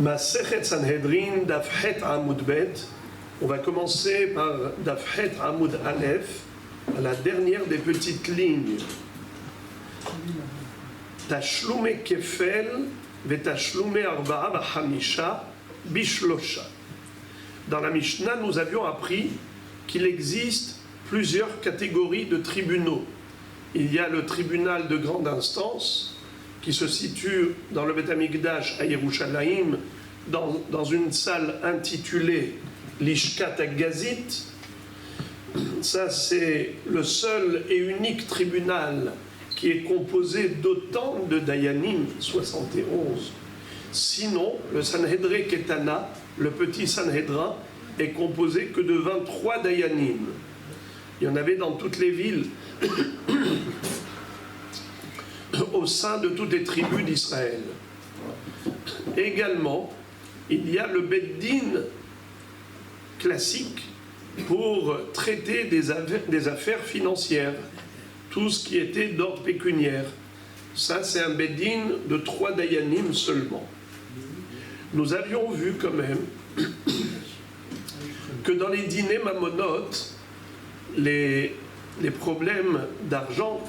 Masechet Sanhedrin, Daf Het Amud Bet. On va commencer par Daf Het Amud Aleph, à la dernière des petites lignes. Tashlume Kefel, Vetashlume Arba'a Vachamisha, Bishlosha. Dans la Mishnah, nous avions appris qu'il existe plusieurs catégories de tribunaux. Il y a le tribunal de grande instance, qui se situe dans le Beth Amikdash à Yerushalayim, dans une salle intitulée Lishkat HaGazit. Ça, c'est le seul et unique tribunal qui est composé d'autant de Dayanim, 71. Sinon, le Sanhedrin Ketana, le petit Sanhedrin, est composé que de 23 Dayanim. Il y en avait dans toutes les villes au sein de toutes les tribus d'Israël. Également, il y a le Beddin classique pour traiter des affaires financières, tout ce qui était d'ordre pécuniaire. Ça, c'est un Beddin de 3 Dayanim seulement. Nous avions vu quand même que dans les dîners mamonotes, les problèmes d'argent,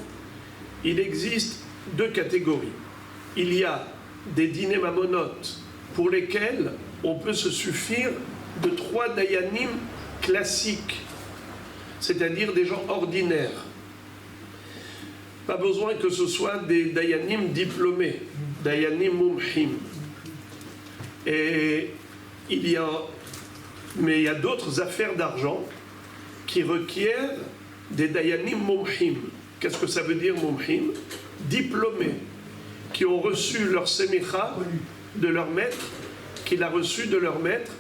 il existe 2 catégories. Il y a des dîners mamonotes pour lesquels on peut se suffire de 3 dayanim classiques, c'est-à-dire des gens ordinaires. Pas besoin que ce soit des dayanim diplômés, dayanim mumhim. Mais il y a d'autres affaires d'argent qui requièrent des dayanim mumhim. Qu'est-ce que ça veut dire mumhim? Diplômés, qui ont reçu leur semicha de leur maître, qu'il a reçu de leur maître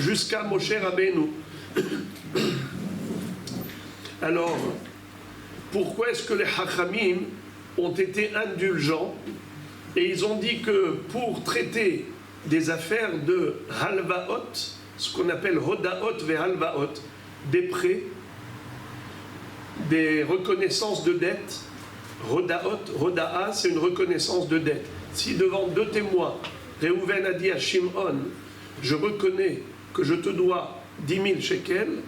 jusqu'à Moshe Rabbeinu. Alors, pourquoi est-ce que les Hachamim ont été indulgents et ils ont dit que pour traiter des affaires de halvaot, ce qu'on appelle hodaot ve halvaot, des prêts, des reconnaissances de dettes, Hoda'a, c'est une reconnaissance de dette. Si devant 2 témoins, Réhouven a dit à Shimon, je reconnais que je te dois 10 000 shekels,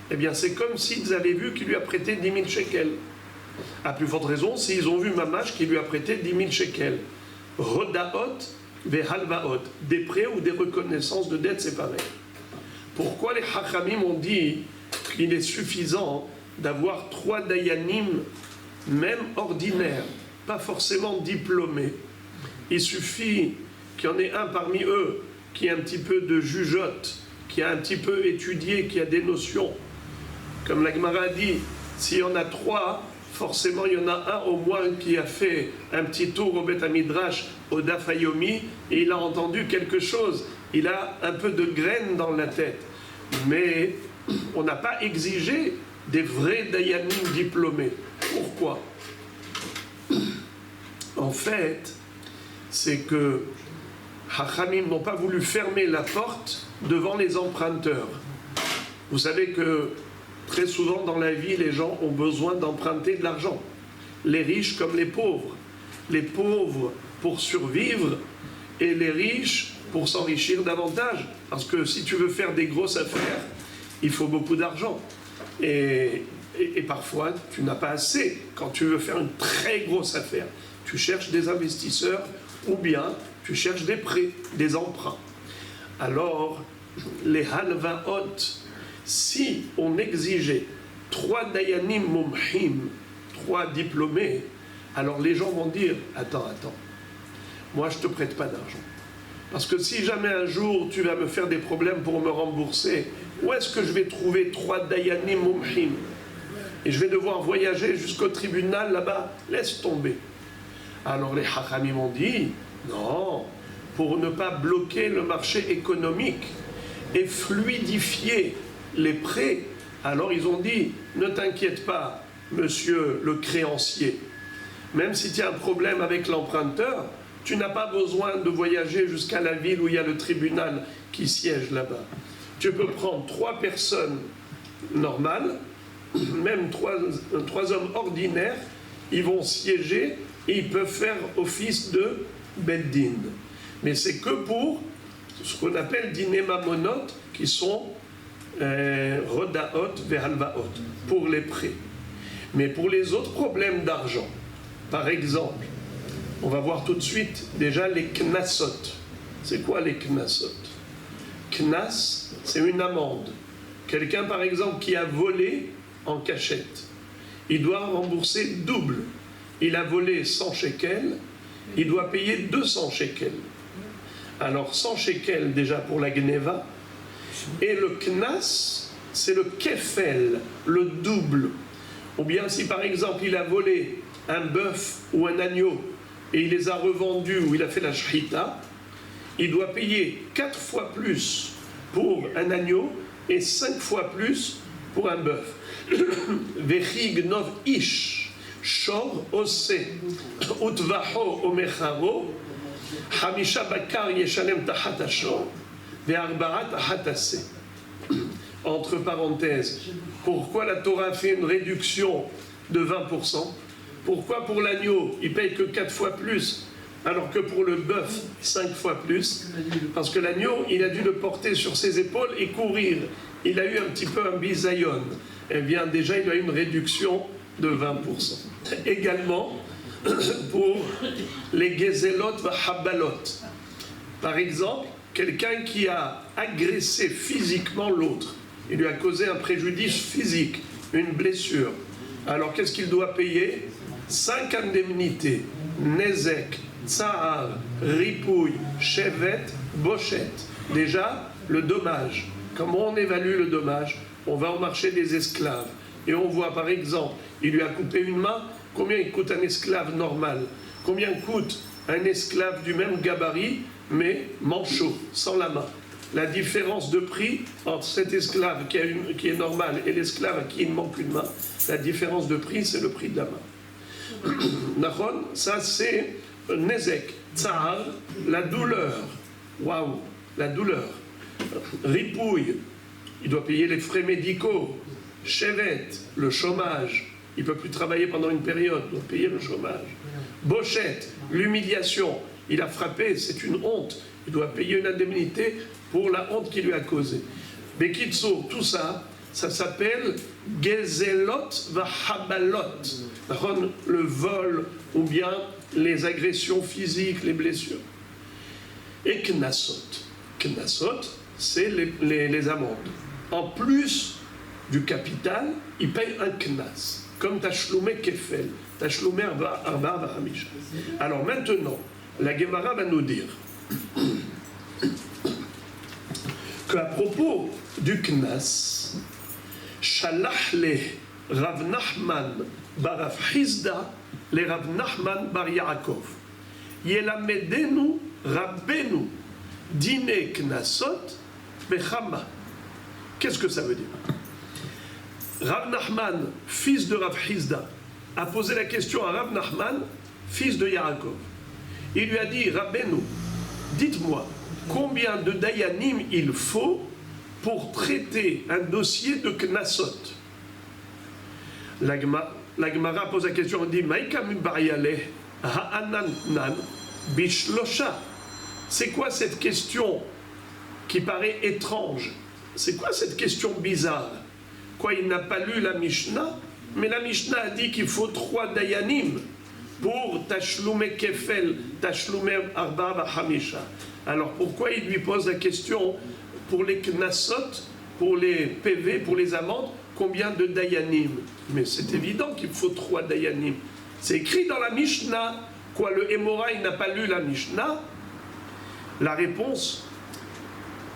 eh bien c'est comme s'ils avaient vu qu'il lui a prêté 10 000 shekels. À plus forte raison, s'ils ont vu Mamash qui lui a prêté 10 000 shekels. Hoda'ot ve halvaot, des prêts ou des reconnaissances de dette, c'est pareil. Pourquoi les Hachamim ont dit qu'il est suffisant d'avoir 3 dayanim, même ordinaires, pas forcément diplômés? Il suffit qu'il y en ait un parmi eux qui ait un petit peu de jugeote, qui a un petit peu étudié, qui a des notions. Comme la Gemara dit, s'il y en a 3, forcément il y en a un au moins qui a fait un petit tour au Beth Midrash, au Daf Yomi, et il a entendu quelque chose. Il a un peu de graines dans la tête. Mais on n'a pas exigé des vrais dayanim diplômés. Pourquoi? En fait, c'est que Hachamim n'ont pas voulu fermer la porte devant les emprunteurs. Vous savez que très souvent dans la vie, les gens ont besoin d'emprunter de l'argent. Les riches comme les pauvres. Les pauvres pour survivre et les riches pour s'enrichir davantage. Parce que si tu veux faire des grosses affaires, il faut beaucoup d'argent. Et parfois, tu n'as pas assez quand tu veux faire une très grosse affaire. Tu cherches des investisseurs ou bien tu cherches des prêts, des emprunts. Alors, les halvaot, si on exigeait 3 dayanim mumhim, 3 diplômés, alors les gens vont dire, attends, moi je ne te prête pas d'argent. Parce que si jamais un jour tu vas me faire des problèmes pour me rembourser, où est-ce que je vais trouver 3 dayanim mumhim? Et je vais devoir voyager jusqu'au tribunal là-bas, laisse tomber. Alors les Hachamim ont dit, non, pour ne pas bloquer le marché économique et fluidifier les prêts, alors ils ont dit, ne t'inquiète pas, monsieur le créancier, même si tu as un problème avec l'emprunteur, tu n'as pas besoin de voyager jusqu'à la ville où il y a le tribunal qui siège là-bas. Tu peux prendre 3 personnes normales, même 3 hommes ordinaires, ils vont siéger et ils peuvent faire office de Beddin. Mais c'est que pour ce qu'on appelle dîner mamonot, qui sont rodaot vehalvaot, pour les prêts. Mais pour les autres problèmes d'argent, par exemple, on va voir tout de suite déjà les knassot. C'est quoi les knassot? Knas, c'est une amende. Quelqu'un, par exemple, qui a volé en cachette, il doit rembourser double. Il a volé 100 shekels, il doit payer 200 shekels. Alors 100 shekels déjà pour la gneva, et le knas, c'est le kefel, le double. Ou bien si par exemple il a volé un bœuf ou un agneau et il les a revendus ou il a fait la shrita, il doit payer 4 fois plus pour un agneau et 5 fois plus pour un bœuf. Vechi gnov ish, shor ose, utvaho omecharo, hamisha bakar yeshalem tachat ashor, ve'arba'a tachat ase. Entre parenthèses, pourquoi la Torah fait une réduction de 20%? Pourquoi pour l'agneau, il paye que 4 fois plus, alors que pour le bœuf, 5 fois plus? Parce que l'agneau, il a dû le porter sur ses épaules et courir. Il a eu un petit peu un bisayon. Eh bien, déjà, il a eu une réduction de 20%. Également, pour les gezelot vahabalot. Par exemple, quelqu'un qui a agressé physiquement l'autre, il lui a causé un préjudice physique, une blessure. Alors qu'est-ce qu'il doit payer? 5 indemnités, nezek, tsahar, ripouille, chevet, bochet. Déjà, le dommage. Comment on évalue le dommage? On va au marché des esclaves et on voit par exemple, il lui a coupé une main, combien il coûte un esclave normal? Combien coûte un esclave du même gabarit, mais manchot, sans la main? La différence de prix entre cet esclave qui est normal et l'esclave à qui il manque une main, la différence de prix, c'est le prix de la main. Nahon, ça c'est nezek, tsahar, la douleur. Waouh, la douleur. Ripouille, il doit payer les frais médicaux. Chevet, le chômage. Il ne peut plus travailler pendant une période, il doit payer le chômage. Bochette, l'humiliation. Il a frappé, c'est une honte. Il doit payer une indemnité pour la honte qu'il lui a causée. Bekitsour, tout ça, ça s'appelle gezelot vahabalot. Le vol ou bien les agressions physiques, les blessures. Et knassot. Knassot, c'est les amendes. En plus du capital, il paye un knas, comme tashloumé kefel, tashloumé arba vahamisha. Alors maintenant, la Gemara va nous dire qu'à propos du knas, shalach le Rav Nachman bar Rav Hizda le Rav Nachman bar Yaakov yelamedenu rabbenu dine knasot bechama. Qu'est-ce que ça veut dire? Rav Nachman, fils de Rav Hizda, a posé la question à Rav Nachman, fils de Yaakov. Il lui a dit, Rabbenu, dites-moi, combien de dayanim il faut pour traiter un dossier de knasot? La Gemara pose la question, on dit, Maïkam bariyaleh ha'anannan bishlosha. C'est quoi cette question qui paraît étrange? C'est quoi cette question bizarre? Quoi, il n'a pas lu la Mishnah? Mais la Mishnah a dit qu'il faut 3 dayanim pour tashloumé kefel, tashloumé arba vahamisha. Alors pourquoi il lui pose la question pour les knasot, pour les PV, pour les amendes, combien de dayanim? Mais c'est évident qu'il faut 3 dayanim. C'est écrit dans la Mishnah. Quoi, le Hémora, il n'a pas lu la Mishnah? La réponse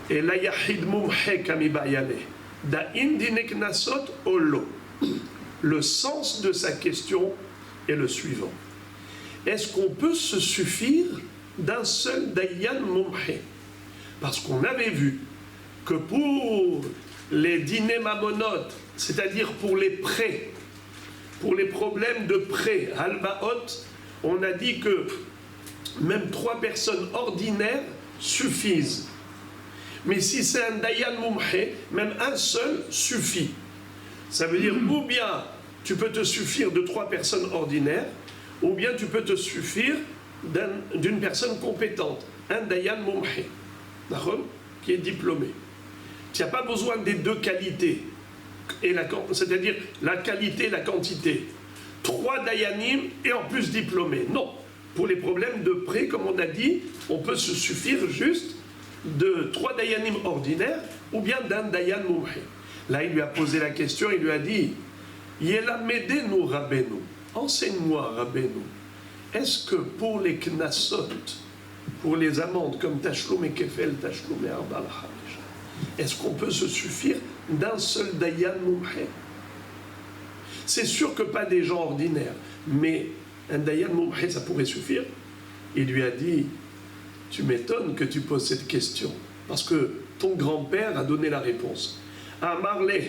est la yahid mumhe kamibayale. Da'in dine knasot olo. Le sens de sa question est le suivant. Est-ce qu'on peut se suffire d'un seul dayan mumhe? Parce qu'on avait vu que pour les dîners mamonotes, c'est-à-dire pour les prêts, pour les problèmes de prêts, halvaot, on a dit que même 3 personnes ordinaires suffisent. Mais si c'est un dayan mumhe, même un seul suffit. Ça veut dire ou bien tu peux te suffire de 3 personnes ordinaires, ou bien tu peux te suffire d'une personne compétente, un dayan mumhe. qui est diplômé. Tu n'as pas besoin des deux qualités, c'est-à-dire la qualité et la quantité. 3 dayanim et en plus diplômés. Non. Pour les problèmes de prêt, comme on a dit, on peut se suffire juste de 3 dayanim ordinaires ou bien d'un dayan mumhi. Là, il lui a posé la question, il lui a dit Yelamedenu Rabbeinu, enseigne-moi Rabbeinu, est-ce que pour les knassot, pour les amendes comme Tashlum et Kefel, Tashlum et Arba al-Hamish, est-ce qu'on peut se suffire d'un seul dayan mumhi? C'est sûr que pas des gens ordinaires, mais un dayan mumhi, ça pourrait suffire. Il lui a dit tu m'étonnes que tu poses cette question, parce que ton grand-père a donné la réponse. Amarle,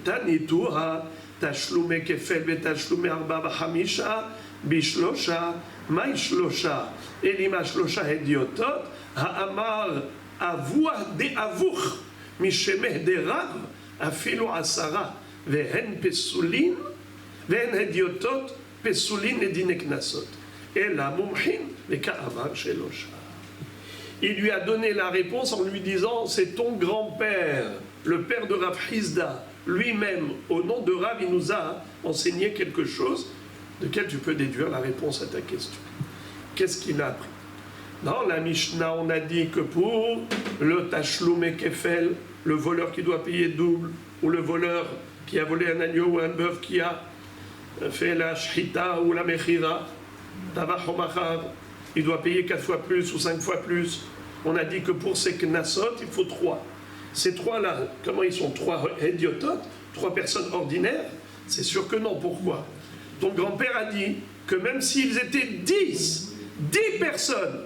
Tanituha, Tashlume Kefel, Betashlume Arba Hamisha, Bishlosha, Maishlosha, Elima Shlosha Hediotot, Ha'amar Avua de Avuch, Mishemeh de Rav, Afilo Asara, Vehen Pesulin, Vehen Hediotot, Pesulin et Dineknasot. Et la Mumhin, les Ka'amar Shelosha. Il lui a donné la réponse en lui disant c'est ton grand-père, le père de Rav Hizda, lui-même, au nom de Rav, il nous a enseigné quelque chose de quel tu peux déduire la réponse à ta question. Qu'est-ce qu'il a appris? Dans la Mishnah, on a dit que pour le Tashlum et Kefel, le voleur qui doit payer double, ou le voleur qui a volé un agneau ou un bœuf qui a fait la Shhita ou la Mechira, Tavach Omachar, il doit payer 4 fois plus ou 5 fois plus. On a dit que pour ces knassot, il faut 3. Ces 3-là, comment ils sont 3 hediotot, 3 personnes ordinaires? C'est sûr que non. Pourquoi? Ton grand-père a dit que même s'ils étaient 10 personnes,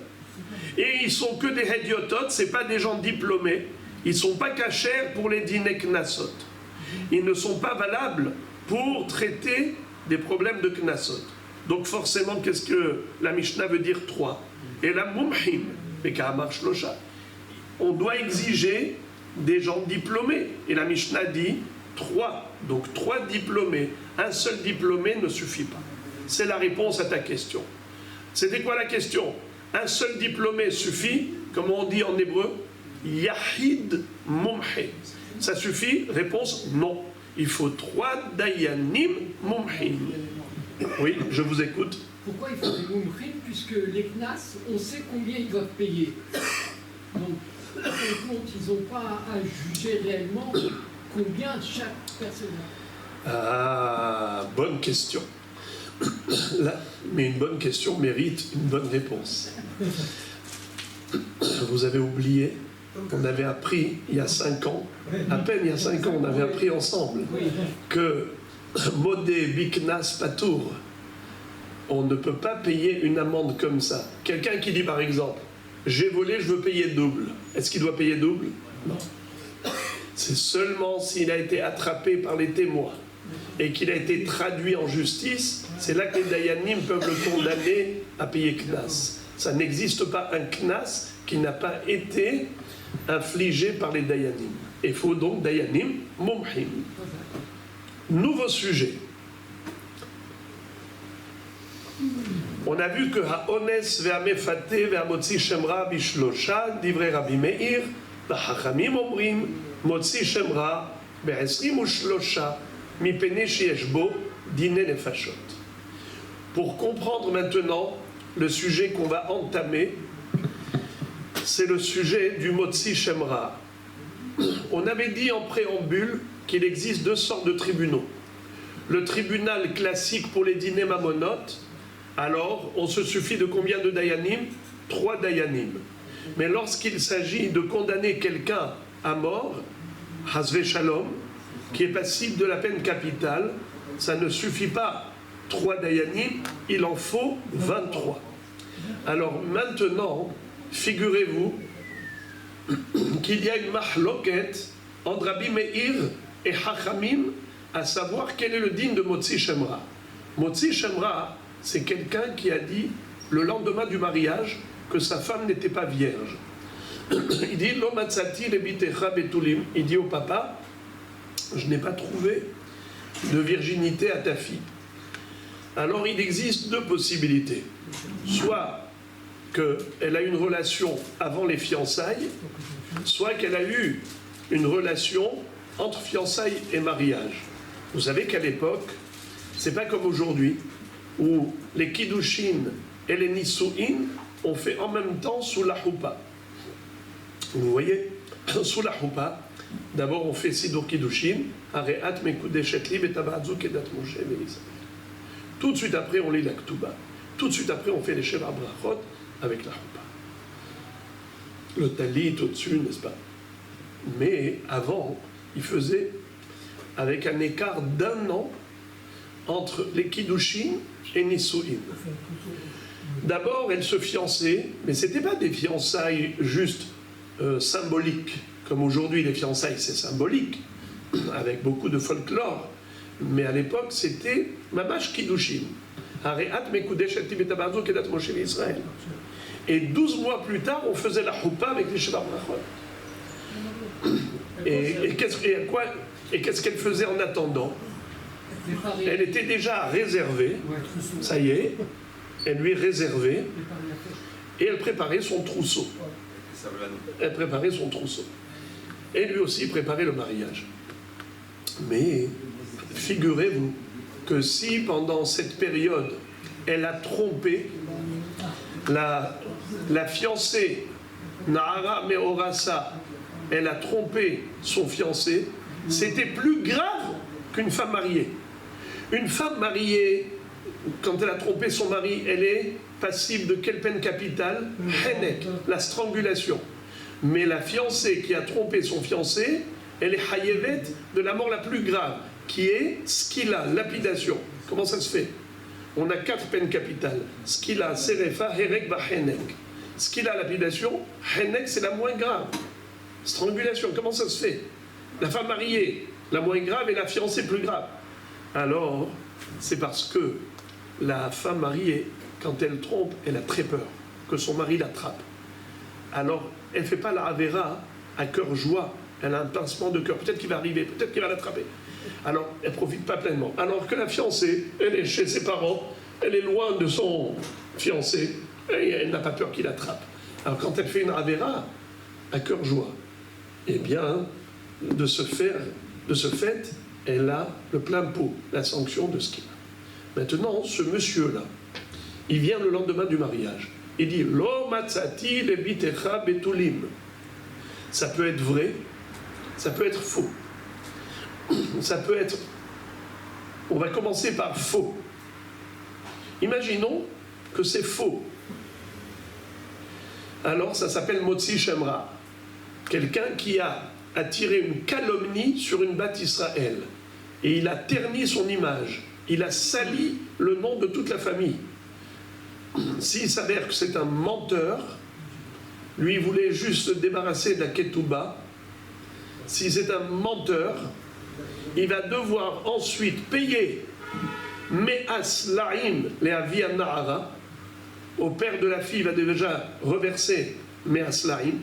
et ils sont que des hediotot, ce n'est pas des gens diplômés, ils ne sont pas cachers pour les dîners knassot. Ils ne sont pas valables pour traiter des problèmes de knassot. Donc forcément, qu'est-ce que la Mishnah veut dire 3? Et la mumhim, et ka'amar shlosha, on doit exiger des gens diplômés. Et la Mishnah dit 3. Donc 3 diplômés. Un seul diplômé ne suffit pas. C'est la réponse à ta question. C'était quoi la question? Un seul diplômé suffit, comme on dit en hébreu, yahid mumhe. Ça suffit? Réponse non. Il faut 3 dayanim mumhim. Oui, je vous écoute. Pourquoi il faut des mumchim? Puisque les knas, on sait combien ils doivent payer. Donc, en compte, ils n'ont pas à juger réellement combien chaque personne a. Ah, bonne question. Là, mais une bonne question mérite une bonne réponse. Vous avez oublié qu'on avait appris il y a 5 ans, à peine il y a 5 ans, on avait appris ensemble que Modé Biknas Patour, on ne peut pas payer une amende comme ça. Quelqu'un qui dit par exemple, j'ai volé, je veux payer double. Est-ce qu'il doit payer double? Non. C'est seulement s'il a été attrapé par les témoins et qu'il a été traduit en justice, c'est là que les dayanim peuvent le condamner à payer knas. Ça n'existe pas un knas qui n'a pas été infligé par les dayanim. Il faut donc dayanim mumhim. Nouveau sujet. On a vu que ha'ones ve'amefate ve'amotzi shemra bishlosha divrei Rabbi Meir v'hachamim omrim motzi shemra be'esrim u'shlosha mipene sheyesh bo dine nefashot. Pour comprendre maintenant le sujet qu'on va entamer, c'est le sujet du motzi shemra. On avait dit en préambule qu'il existe 2 sortes de tribunaux. Le tribunal classique pour les dîners mamonotes, alors on se suffit de combien de dayanim? 3 dayanim. Mais lorsqu'il s'agit de condamner quelqu'un à mort, hasve shalom, qui est passible de la peine capitale, ça ne suffit pas 3 dayanim, il en faut 23. Alors maintenant, figurez-vous qu'il y a une mahloket entre Rabbi Meir et Hachamim, à savoir quel est le digne de Motzi Shemra. Motzi Shemra, c'est quelqu'un qui a dit le lendemain du mariage que sa femme n'était pas vierge. Il dit Lo matzati lebitecha betulim. Il dit au papa, je n'ai pas trouvé de virginité à ta fille. Alors il existe 2 possibilités. Soit qu'elle a eu une relation avant les fiançailles, soit qu'elle a eu une relation entre fiançailles et mariage. Vous savez qu'à l'époque, c'est pas comme aujourd'hui, où les kiddushin et les nisu'in ont fait en même temps sous la choupa. Vous voyez, sous la choupa, d'abord on fait sidur kiddushin, areat mekudeshet li betabadzu kedat moshe ve'israël. Tout de suite après on lit la ktuba. Tout de suite après on fait les sheva brachot avec la choupa. Le talit au-dessus, n'est-ce pas? Mais avant, il faisait avec un écart d'1 an entre les kiddushin et nisu'in. D'abord, elle se fiançait, mais ce n'était pas des fiançailles juste symboliques, comme aujourd'hui les fiançailles c'est symbolique, avec beaucoup de folklore, mais à l'époque c'était mamash kiddushin. Areat mekudeshet li betabadzu kedat moshe ve'israël. Et 12 mois plus tard, on faisait la choupa avec les sheva brachot. Et qu'est-ce qu'elle faisait en attendant? Elle était déjà réservée, ça y est, elle lui réservait, et elle préparait son trousseau. Elle préparait son trousseau. Et lui aussi préparait le mariage. Mais figurez-vous que si pendant cette période, elle a trompé la fiancée, Nahara Meorasa, elle a trompé son fiancé, c'était plus grave qu'une femme mariée. Une femme mariée, quand elle a trompé son mari, elle est passible de quelle peine capitale? Henek, la strangulation. Mais la fiancée qui a trompé son fiancé, elle est hayevet de la mort la plus grave, qui est skila, lapidation. Comment ça se fait? On a 4 peines capitales. Skila, serefa, herek, henek. Skila, lapidation, henek, c'est la moins grave. Strangulation, comment ça se fait? La femme mariée, la moins grave, et la fiancée plus grave. Alors, c'est parce que la femme mariée, quand elle trompe, elle a très peur que son mari l'attrape. Alors, elle ne fait pas la avera à cœur joie. Elle a un pincement de cœur. Peut-être qu'il va arriver, peut-être qu'il va l'attraper. Alors, elle ne profite pas pleinement. Alors que la fiancée, elle est chez ses parents, elle est loin de son fiancé, et elle n'a pas peur qu'il l'attrape. Alors, quand elle fait une avera à cœur joie, eh bien, de ce fait, elle a le plein pot, la sanction de ce qu'il a. Maintenant, ce monsieur-là, il vient le lendemain du mariage. Il dit Lo matzati lebitecha betulim. Ça peut être vrai, ça peut être faux. Ça peut être. On va commencer par faux. Imaginons que c'est faux. Alors ça s'appelle Motzi Shemra. Quelqu'un qui a attiré une calomnie sur une bâte Israël. Et il a terni son image. Il a sali le nom de toute la famille. S'il s'avère que c'est un menteur, lui il voulait juste se débarrasser de la ketouba. Si c'est un menteur, il va devoir ensuite payer Me'as La'im Le'avi Nahara. Au père de la fille, il va déjà reverser Me'as La'im.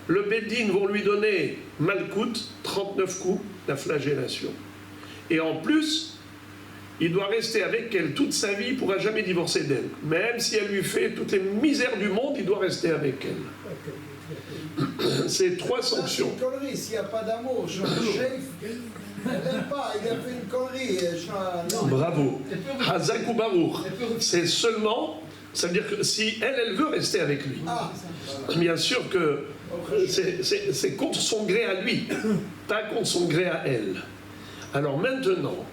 Le Bédine vont lui donner Malkout, 39 coups, la flagellation. Et en plus, il doit rester avec elle toute sa vie, il ne pourra jamais divorcer d'elle. Même si elle lui fait toutes les misères du monde, il doit rester avec elle. C'est 3 sanctions. C'est une connerie, s'il n'y a pas d'amour, je n'aime pas, il a fait une connerie. Bravo. Hazak ou Baruch. C'est seulement, ça veut dire que si elle veut rester avec lui, bien sûr que c'est contre son gré à lui, pas contre son gré à elle. Alors maintenant,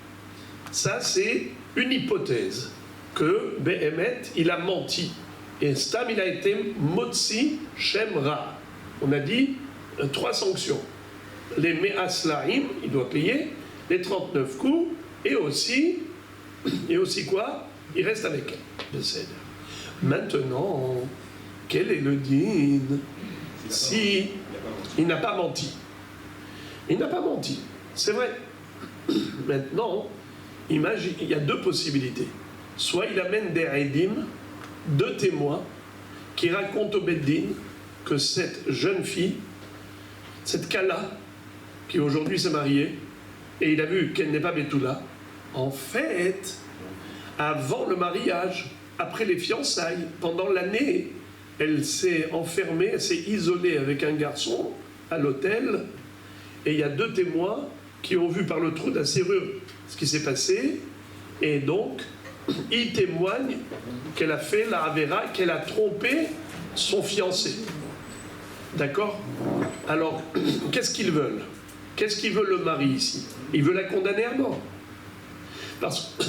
ça c'est une hypothèse que Behemet, il a menti. Et Stam, il a été Motzi Shemra. On a dit 3 sanctions. Les Me'as La'im, il doit payer, les 39 coups, et aussi quoi? Il reste avec elle. Maintenant, quel est le din? Si il n'a pas menti. Il n'a pas menti, c'est vrai. Maintenant, imagine, il y a 2 possibilités. Soit il amène des Eidim, 2 témoins, qui racontent au Beddin que cette jeune fille, cette Kala, qui aujourd'hui s'est mariée, et il a vu qu'elle n'est pas Betula, en fait, avant le mariage, après les fiançailles, pendant l'année, elle s'est enfermée, elle s'est isolée avec un garçon à l'hôtel, et il y a 2 témoins qui ont vu par le trou de la serrure ce qui s'est passé, et donc ils témoignent qu'elle a fait la Avera, qu'elle a trompé son fiancé. D'accord? Alors, qu'est-ce qu'ils veulent? Qu'est-ce qu'il veut le mari ici? Il veut la condamner à mort. Parce que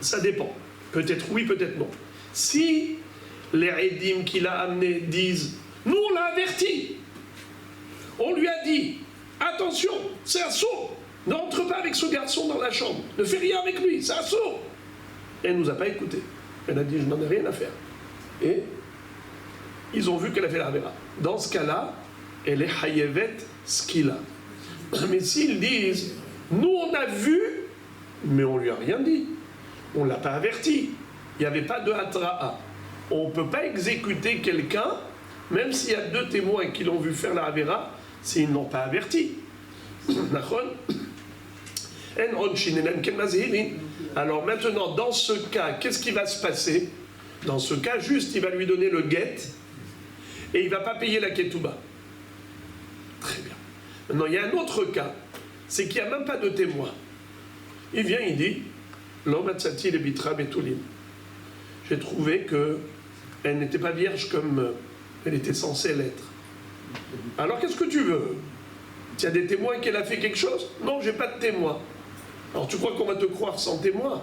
ça dépend. Peut-être oui, peut-être non. Si les Edim qu'il a amenés disent « Nous, on l'a averti. On lui a dit « Attention, c'est un sourd. N'entre pas avec ce garçon dans la chambre. Ne fais rien avec lui, c'est un sourd. » Elle ne nous a pas écoutés. Elle a dit « Je n'en ai rien à faire. » Et ils ont vu qu'elle a fait la Avera. Dans ce cas-là, elle est Hayevet Skila. Mais s'ils disent « Nous, on a vu, mais on ne lui a rien dit. On ne l'a pas averti. Il n'y avait pas de Hatra'a. On ne peut pas exécuter quelqu'un, même s'il y a 2 témoins qui l'ont vu faire la Avera, s'ils n'ont pas averti. » Alors maintenant, dans ce cas, qu'est-ce qui va se passer? Dans ce cas, juste, il va lui donner le guet et il ne va pas payer la ketouba. Très bien. Maintenant, il y a un autre cas, c'est qu'il n'y a même pas de témoin. Il vient, il dit, l'homme atzati le bitra betulim. J'ai trouvé qu'elle n'était pas vierge comme elle était censée l'être. Alors qu'est-ce que tu veux? Tu as des témoins qu'elle a fait quelque chose? Non, j'ai pas de témoin. Alors tu crois qu'on va te croire sans témoin?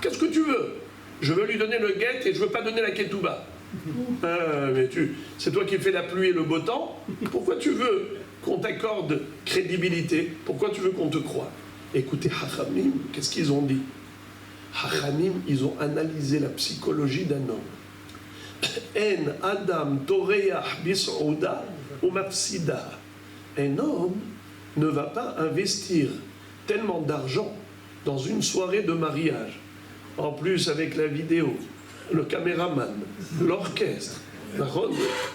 Qu'est-ce que tu veux? Je veux lui donner le guet et je veux pas donner la ketouba. Mais c'est toi qui fais la pluie et le beau temps. Pourquoi tu veux qu'on t'accorde crédibilité? Pourquoi tu veux qu'on te croie? Écoutez, Hachamim, qu'est-ce qu'ils ont dit? Hachamim, ils ont analysé la psychologie d'un homme. En Adam Toreach Bisouda ou Mafsida. Un homme ne va pas investir tellement d'argent dans une soirée de mariage. En plus, avec la vidéo, le caméraman, l'orchestre,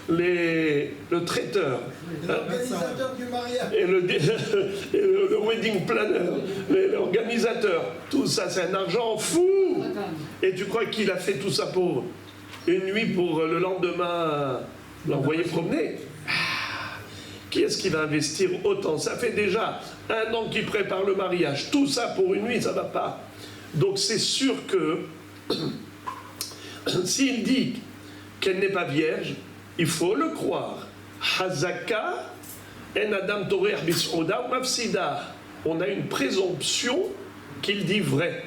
le traiteur, L'organisateur du mariage. et le wedding planner, l'organisateur, tout ça, c'est un argent fou. Et tu crois qu'il a fait tout ça pour une nuit, pour le lendemain l'envoyer promener? Qui est-ce qui va investir autant? Ça fait déjà 1 an qu'il prépare le mariage. Tout ça pour une nuit, ça ne va pas. Donc c'est sûr que s'il dit qu'elle n'est pas vierge, il faut le croire. Hazaka en Adam Torer Bisouda ou Mafsida. On a une présomption qu'il dit vrai.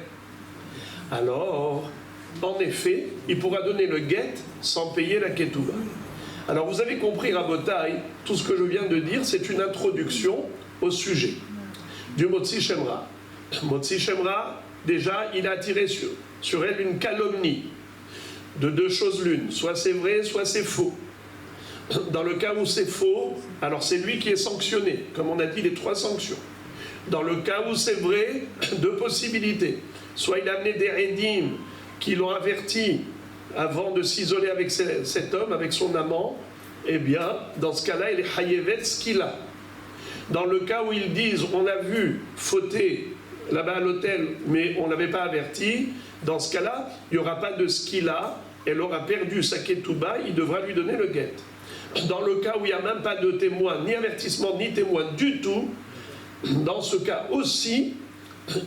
Alors, en effet, il pourra donner le guet sans payer la ketouba. Alors vous avez compris, Rabotai, tout ce que je viens de dire, c'est une introduction au sujet du Motzi Shemra. Motzi Shemra, déjà, il a attiré sur elle une calomnie de 2 choses l'une. Soit c'est vrai, soit c'est faux. Dans le cas où c'est faux, alors c'est lui qui est sanctionné, comme on a dit, les 3 sanctions. Dans le cas où c'est vrai, 2 possibilités. Soit il a amené des Edim qui l'ont averti avant de s'isoler avec cet homme, avec son amant, eh bien, dans ce cas-là, il est Hayevet Skila. Dans le cas où ils disent, on a vu fauter là-bas à l'hôtel, mais on n'avait pas averti, dans ce cas-là, il n'y aura pas de Skila, elle aura perdu sa ketouba, il devra lui donner le guet. Dans le cas où il n'y a même pas de témoin, ni avertissement, ni témoin du tout, dans ce cas aussi,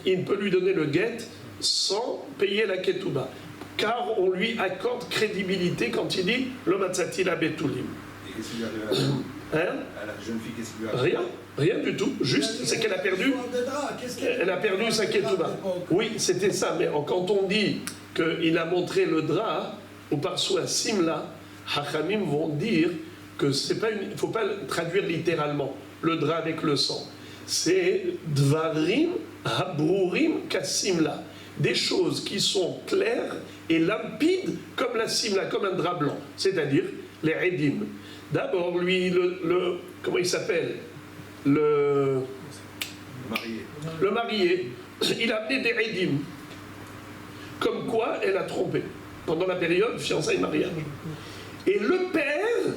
il peut lui donner le guet sans payer la ketouba. Car on lui accorde crédibilité quand il dit « L'homme atzati la betulim ». Et qu'est-ce qui lui arrive à la jeune fille? Qu'est-ce qui lui arrive? Rien du tout. Juste, c'est qu'elle a perdu. Elle a perdu sa ketouba. Oui, c'était ça. Mais quand on dit qu'il a montré le drap, ou par soi simla, Hachamim vont dire que c'est pas il ne faut pas le traduire littéralement, le drap avec le sang. C'est dvarim habrurim kasimla. Des choses qui sont claires et limpides comme la simla, comme un drap blanc, c'est-à-dire les edim. D'abord, lui, comment il s'appelle? Le marié, il a amené des edim, comme quoi elle a trompé pendant la période fiançailles-mariage. Et le père,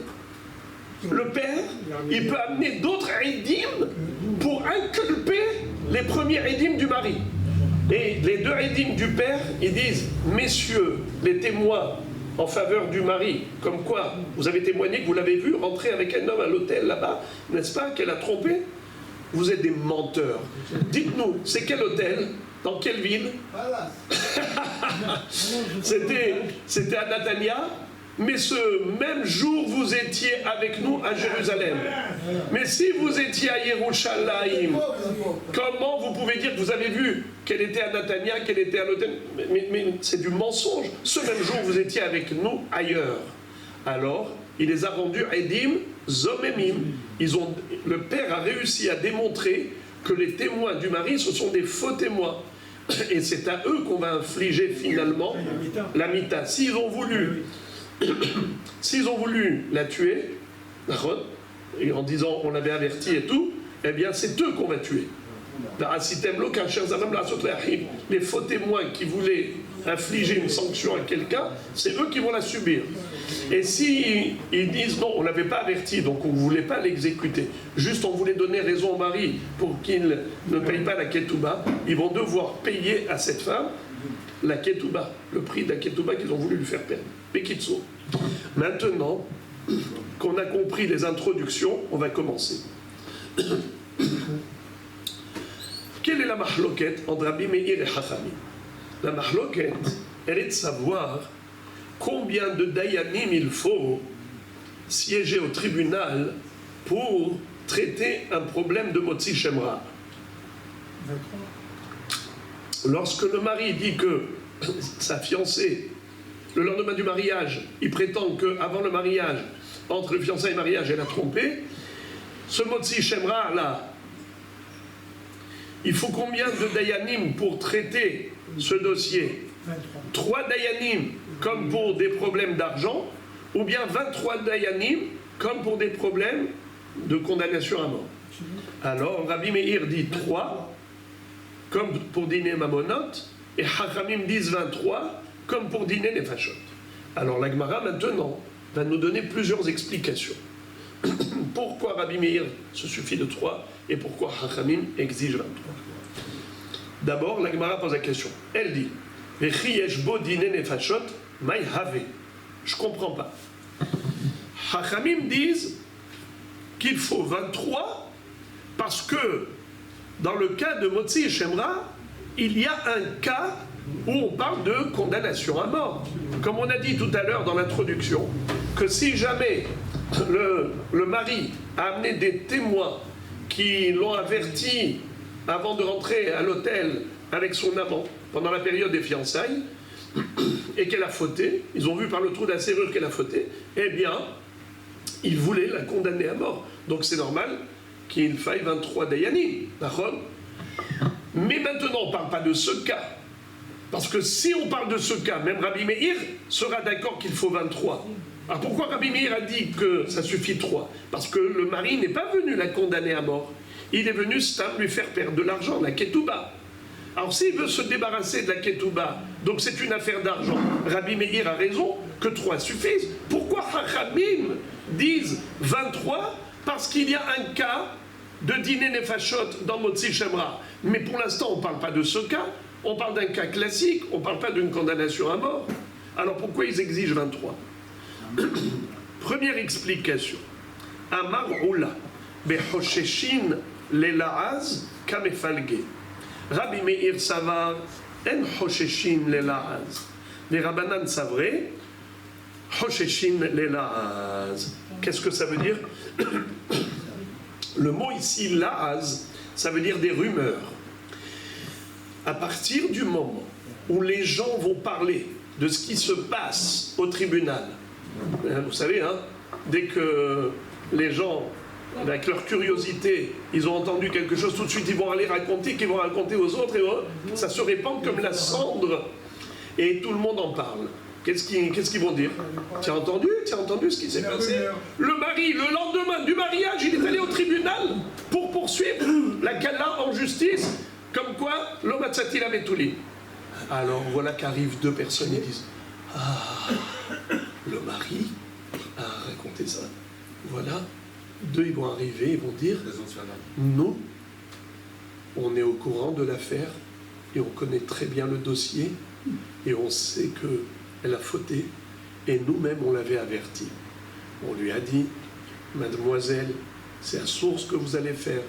il peut amener d'autres edim pour inculper les premiers edim du mari. Et les 2 edim du père, ils disent, messieurs, les témoins en faveur du mari. Comme quoi, vous avez témoigné que vous l'avez vu rentrer avec un homme à l'hôtel là-bas, n'est-ce pas, qu'elle a trompé? Vous êtes des menteurs. Dites-nous, c'est quel hôtel? Dans quelle ville? Voilà. C'était à Natania, mais ce même jour, vous étiez avec nous à Jérusalem. Mais si vous étiez à Yerushalayim, comment vous pouvez dire que vous avez vu qu'elle était à Natania, qu'elle était à l'hôtel? Mais c'est du mensonge. Ce même jour, vous étiez avec nous ailleurs. Alors, il les a rendus Edim, Zomemim. Le père a réussi à démontrer que les témoins du mari, ce sont des faux témoins. Et c'est à eux qu'on va infliger finalement la mita. S'ils ont voulu la tuer, en disant on l'avait averti et tout, eh bien c'est eux qu'on va tuer. Les faux témoins qui voulaient infliger une sanction à quelqu'un, c'est eux qui vont la subir. Et si ils disent non, on ne l'avait pas averti, donc on ne voulait pas l'exécuter, juste on voulait donner raison au mari pour qu'il ne paye pas la ketouba, ils vont devoir payer à cette femme la ketouba, le prix de la ketouba qu'ils ont voulu lui faire perdre. Pekitso. Maintenant qu'on a compris les introductions, on va commencer. Quelle est la mahloket entre Rabbi Meir et Chachamim? La mahloket, elle est de savoir combien de dayanim il faut siéger au tribunal pour traiter un problème de Motzi Shemra. Lorsque le mari dit que sa fiancée, le lendemain du mariage, il prétend qu'avant le mariage, entre le fiançailles et le mariage, elle a trompé, ce Motzi Shemra là, il faut combien de dayanim pour traiter ce dossier? 3 dayanim comme pour des problèmes d'argent, ou bien 23 dayanim comme pour des problèmes de condamnation à mort. Alors Rabbi Meir dit 3 comme pour dîner Mamonot, et Chachamim disent 23 comme pour dîner les Fachot. Alors la Gemara maintenant va nous donner plusieurs explications. Pourquoi Rabbi Meir se suffit de 3 et pourquoi Chachamim exige 23? D'abord, la Gemara pose la question. Elle dit je ne comprends pas. Chachamim disent qu'il faut 23 parce que dans le cas de Motzi et Shemra, il y a un cas où on parle de condamnation à mort. Comme on a dit tout à l'heure dans l'introduction, que si jamais le mari a amené des témoins qui l'ont averti avant de rentrer à l'hôtel avec son amant pendant la période des fiançailles, et qu'elle a fauté, ils ont vu par le trou de la serrure qu'elle a fauté, eh bien, ils voulaient la condamner à mort. Donc c'est normal qu'il faille 23 dayanim, d'accord? Mais maintenant, on ne parle pas de ce cas. Parce que si on parle de ce cas, même Rabbi Meir sera d'accord qu'il faut 23. Alors pourquoi Rabbi Meir a dit que ça suffit 3? Parce que le mari n'est pas venu la condamner à mort. Il est venu lui faire perdre de l'argent, la ketouba. Alors s'il veut se débarrasser de la ketouba, donc c'est une affaire d'argent, Rabbi Meir a raison que 3 suffisent. Pourquoi Chachamim disent 23? Parce qu'il y a un cas de dîner nefashot dans Motzi Shemra. Mais pour l'instant, on ne parle pas de ce cas, on parle d'un cas classique, on ne parle pas d'une condamnation à mort. Alors pourquoi ils exigent 23? Première explication. Amar Oula, Behosheshin lelaaz kamefalge. Rabbi Meir Savar, en Hosheshin lelaaz. Les Rabbanan savraient, Hosheshin lelaaz. Qu'est-ce que ça veut dire? Le mot ici, laaz, ça veut dire des rumeurs. À partir du moment où les gens vont parler de ce qui se passe au tribunal, vous savez, hein, dès que les gens, avec leur curiosité, ils ont entendu quelque chose, tout de suite ils vont aller raconter, qu'ils vont raconter aux autres, et ça se répand comme la cendre, et tout le monde en parle. Qu'est-ce qu'ils vont dire? Tu as entendu ce qui s'est passé? Le mari, le lendemain du mariage, il est allé au tribunal pour poursuivre la Kala en justice, comme quoi l'homme a tsati la métouli. Alors voilà qu'arrivent 2 personnes et disent ah, le mari a raconté ça. Voilà, 2 ils vont arriver, ils vont dire nous, on est au courant de l'affaire et on connaît très bien le dossier et on sait que elle a fauté, Et nous-mêmes, on l'avait averti. On lui a dit, mademoiselle, c'est à source que vous allez faire.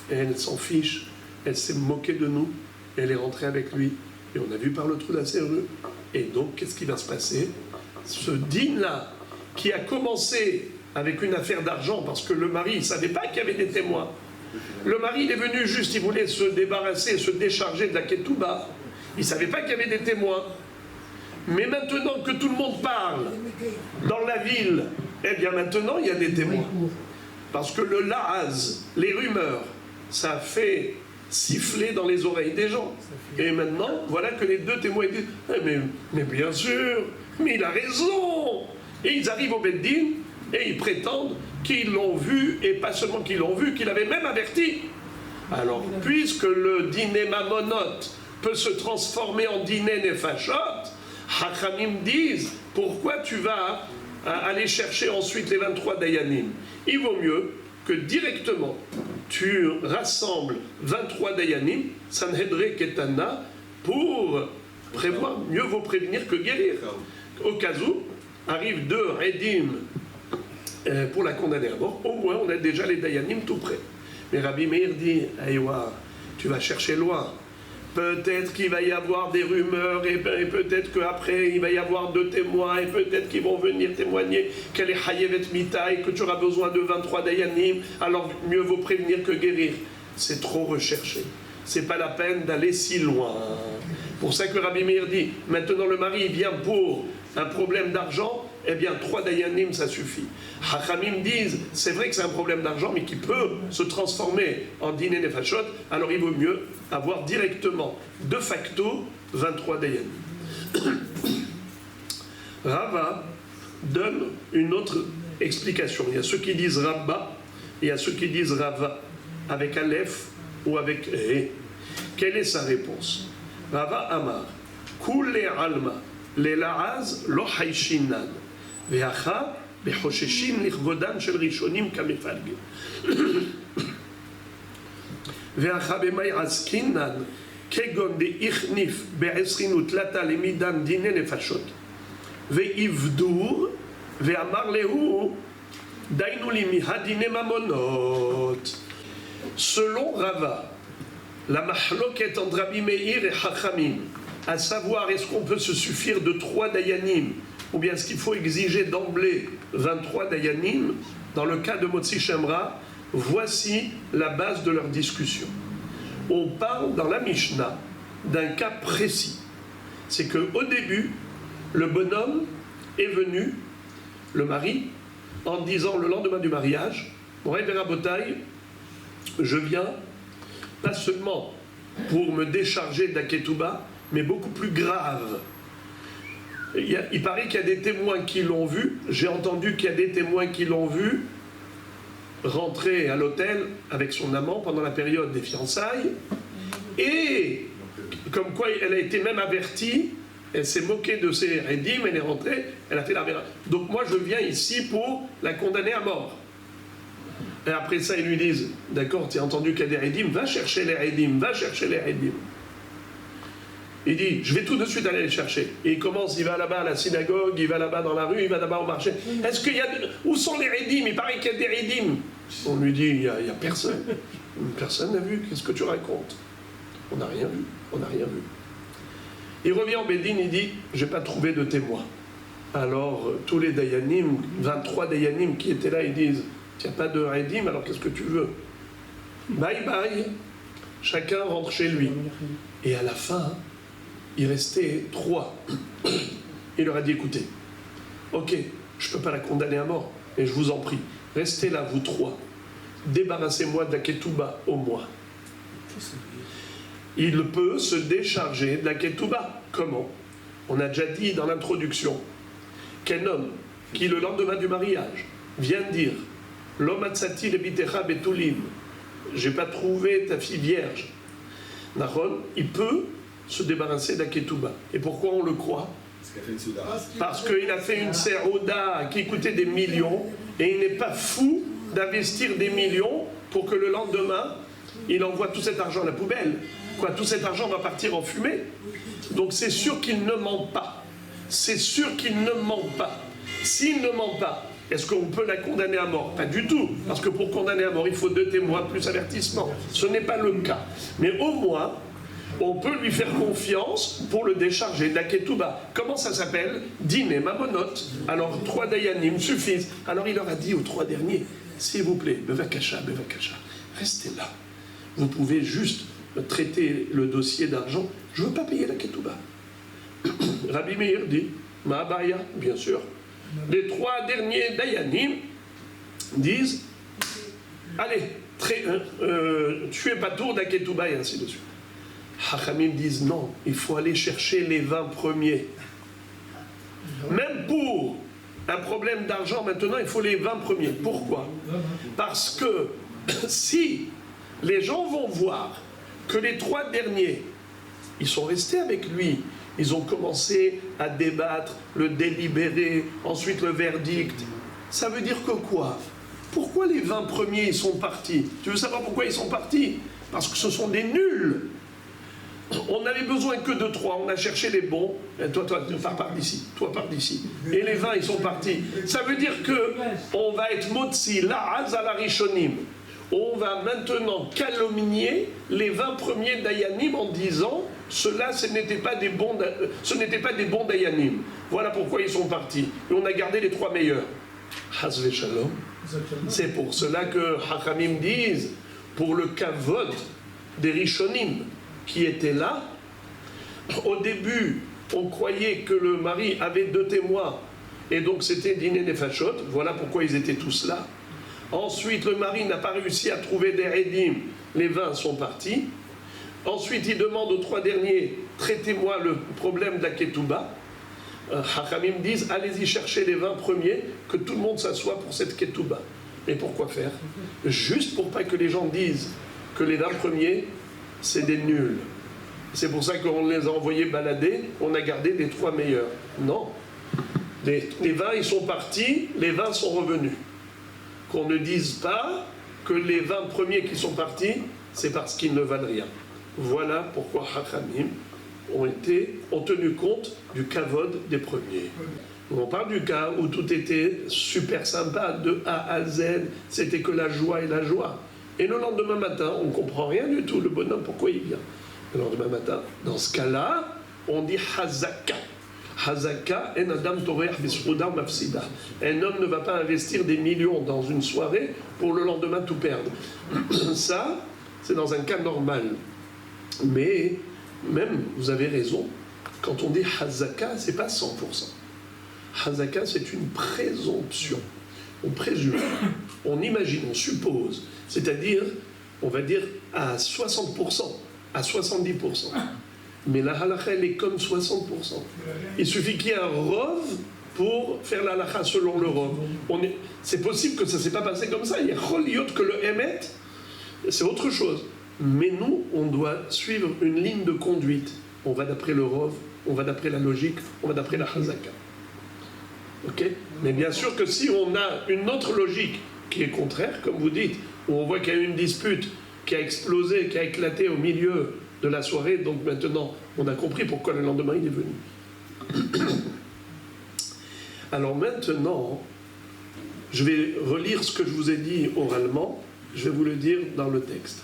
Et elle s'en fiche, elle s'est moquée de nous, elle est rentrée avec lui. Et on a vu par le trou de la serrure. Et donc, qu'est-ce qui va se passer? Ce dîne-là, qui a commencé avec une affaire d'argent, parce que le mari ne savait pas qu'il y avait des témoins. Le mari, il est venu juste, il voulait se débarrasser, se décharger de la ketouba. Il ne savait pas qu'il y avait des témoins. Mais maintenant que tout le monde parle dans la ville, eh bien maintenant, il y a des témoins. Parce que le laaz, les rumeurs, ça fait siffler dans les oreilles des gens. Et maintenant, voilà que les deux témoins disent mais bien sûr, mais il a raison. Et ils arrivent au Beddin et ils prétendent qu'ils l'ont vu, et pas seulement qu'ils l'ont vu, qu'il avait même averti. Alors, puisque le dîner mamonot peut se transformer en dîner nefashot, Hachamim disent, pourquoi tu vas aller chercher ensuite les 23 dayanim? Il vaut mieux que directement tu rassembles 23 dayanim, Sanhedrin Ketana, pour prévoir, mieux vaut prévenir que guérir. Au cas où arrivent 2 Edim pour la condamner à mort, au moins on a déjà les dayanim tout près. Mais Rabbi Meir dit, Aïwa, tu vas chercher loin. Peut-être qu'il va y avoir des rumeurs, et peut-être qu'après il va y avoir 2 témoins, et peut-être qu'ils vont venir témoigner qu'elle est Hayevet Mita et que tu auras besoin de 23 dayanim, alors mieux vaut prévenir que guérir. C'est trop recherché. C'est pas la peine d'aller si loin. Pour ça que Rabbi Meir dit, maintenant le mari vient pour un problème d'argent, eh bien 3 dayanim ça suffit. Hachamim disent, c'est vrai que c'est un problème d'argent, mais qui peut se transformer en dîner nefashot, alors il vaut mieux avoir directement, de facto, 23 dayanim. Rava donne une autre explication. Il y a ceux qui disent Rabba, et il y a ceux qui disent Rava, avec Aleph ou avec He. Quelle est sa réponse? Rava Amar, Kule Alma, les Laaz lo haishinan, ve'acha bechosheshin lichvodan shel rishonim kamefalgim. Ve'acha b'may askinan, kegon de ichnif be'esrinut lata lemidan dine nefashot. Ve'ivdur, ve'amar lehu, dainu li mihadine mamonot. Selon Rava, la mahloket entre Rabbi Meir et Hachamim, à savoir est-ce qu'on peut se suffire de 3 dayanim, ou bien est-ce qu'il faut exiger d'emblée 23 dayanim, dans le cas de Motzi Shemra, voici la base de leur discussion. On parle dans la Mishnah d'un cas précis. C'est qu'au début, le bonhomme est venu, le mari, en disant le lendemain du mariage, Moray Verabotai, je viens pas seulement pour me décharger d'Aketouba, mais beaucoup plus grave. Il paraît qu'il y a des témoins qui l'ont vu, j'ai entendu qu'il y a des témoins qui l'ont vu rentrer à l'hôtel avec son amant pendant la période des fiançailles, et comme quoi elle a été même avertie, elle s'est moquée de ses rédimes, elle est rentrée, elle a fait la vera. Donc moi je viens ici pour la condamner à mort. Et après ça, ils lui disent, d'accord, tu as entendu qu'il y a des rédimes, va chercher les rédimes, va chercher les rédimes. Il dit, je vais tout de suite aller les chercher. Et il commence, il va là-bas à la synagogue, il va là-bas dans la rue, il va là-bas au marché. Est-ce qu'il y a où sont les rédimes? Il paraît qu'il y a des rédimes. On lui dit, il n'y a personne. Personne n'a vu, qu'est-ce que tu racontes? On n'a rien vu, on n'a rien vu. Il revient en Bédine, il dit, je n'ai pas trouvé de témoin. Alors, tous les dayanim, 23 dayanim qui étaient là, ils disent, il n'y a pas de rédim, alors qu'est-ce que tu veux? Bye bye, chacun rentre chez lui. Et à la fin, il restait 3. Il leur a dit, écoutez, ok, je ne peux pas la condamner à mort, mais je vous en prie, restez là, vous 3. Débarrassez-moi de la ketouba au moins. Il peut se décharger de la ketouba. Comment? On a déjà dit dans l'introduction qu'un homme qui, le lendemain du mariage, vient dire L'homme atzati lebitecha betulim, j'ai pas trouvé ta fille vierge. Nahon, il peut se débarrasser d'Aketouba. Et pourquoi on le croit? Parce qu'il a fait une serouda qui coûtait des millions, et il n'est pas fou d'investir des millions pour que le lendemain, il envoie tout cet argent à la poubelle. Quoi, tout cet argent va partir en fumée. Donc c'est sûr qu'il ne ment pas. c'est sûr qu'il ne ment pas. S'il ne ment pas, est-ce qu'on peut la condamner à mort? Pas du tout, parce que pour condamner à mort, il faut 2 témoins plus avertissement. Ce n'est pas le cas. Mais au moins, on peut lui faire confiance pour le décharger de la ketouba. Comment ça s'appelle? Dîner mamonot. Alors 3 dayanim suffisent. Alors il leur a dit aux 3 derniers, s'il vous plaît, bevakasha, restez là. Vous pouvez juste traiter le dossier d'argent. Je ne veux pas payer la ketouba. Rabbi Meir dit, Ma'abaya, bien sûr. Les 3 derniers dayanim disent, allez, tu es pas tour d'Aketouba et ainsi de suite. Hachamim disent non, il faut aller chercher les 20 premiers. Même pour un problème d'argent maintenant, il faut les 20 premiers. Pourquoi? Parce que si les gens vont voir que les 3 derniers, ils sont restés avec lui, ils ont commencé à débattre, le délibéré, ensuite le verdict, ça veut dire que quoi? Pourquoi les 20 premiers ils sont partis? Tu veux savoir pourquoi ils sont partis? Parce que ce sont des nuls. On n'avait besoin que de 3, on a cherché les bons. Toi, pars d'ici, toi, pars d'ici. Et les 20, ils sont partis. Ça veut dire que on va être motzi, la'az ala rishonim. On va maintenant calomnier les 20 premiers dayanim en disant ceux-là, ce n'étaient pas des bons dayanim. Voilà pourquoi ils sont partis. Et on a gardé les 3 meilleurs. Hasve shalom. C'est pour cela que Hachamim disent, pour le kavod des rishonim, qui était là, au début, on croyait que le mari avait 2 témoins, et donc c'était Diné Nefashot, voilà pourquoi ils étaient tous là. Ensuite, le mari n'a pas réussi à trouver des Edim, les 20 sont partis. Ensuite, il demande aux 3 derniers, traitez-moi le problème d'Aketouba. Hachamim disent, allez-y chercher les 20 premiers, que tout le monde s'assoie pour cette Ketouba. Et pourquoi faire? Juste pour pas que les gens disent que les 20 premiers, c'est des nuls. C'est pour ça qu'on les a envoyés balader, on a gardé les 3 meilleurs. Non. Les 20, ils sont partis, les 20 sont revenus. Qu'on ne dise pas que les 20 premiers qui sont partis, c'est parce qu'ils ne valent rien. Voilà pourquoi Hachamim ont tenu compte du kavod des premiers. On parle du cas où tout était super sympa, de A à Z, c'était que la joie et la joie. Et le lendemain matin, on ne comprend rien du tout, le bonhomme, pourquoi il vient. Le lendemain matin, dans ce cas-là, on dit Hazaka. Hazaka, en adam toreach bisruda mafsida. Un homme ne va pas investir des millions dans une soirée pour le lendemain tout perdre. Ça, c'est dans un cas normal. Mais, même, vous avez raison, quand on dit Hazaka, c'est pas 100%. Hazaka, c'est une présomption. On présume, on imagine, on suppose. C'est-à-dire, on va dire à 60%, à 70%. Mais la halakha, elle est comme 60%. Il suffit qu'il y ait un rov pour faire la halakha selon le rov. C'est possible que ça ne s'est pas passé comme ça. Il y a choliot que le émet, c'est autre chose. Mais nous, on doit suivre une ligne de conduite. On va d'après le rov, on va d'après la logique, on va d'après la hazaka. Ok? Mais bien sûr que si on a une autre logique qui est contraire, comme vous dites, où on voit qu'il y a eu une dispute qui a explosé, qui a éclaté au milieu de la soirée, donc maintenant on a compris pourquoi le lendemain il est venu. Alors maintenant, je vais relire ce que je vous ai dit oralement, je vais vous le dire dans le texte.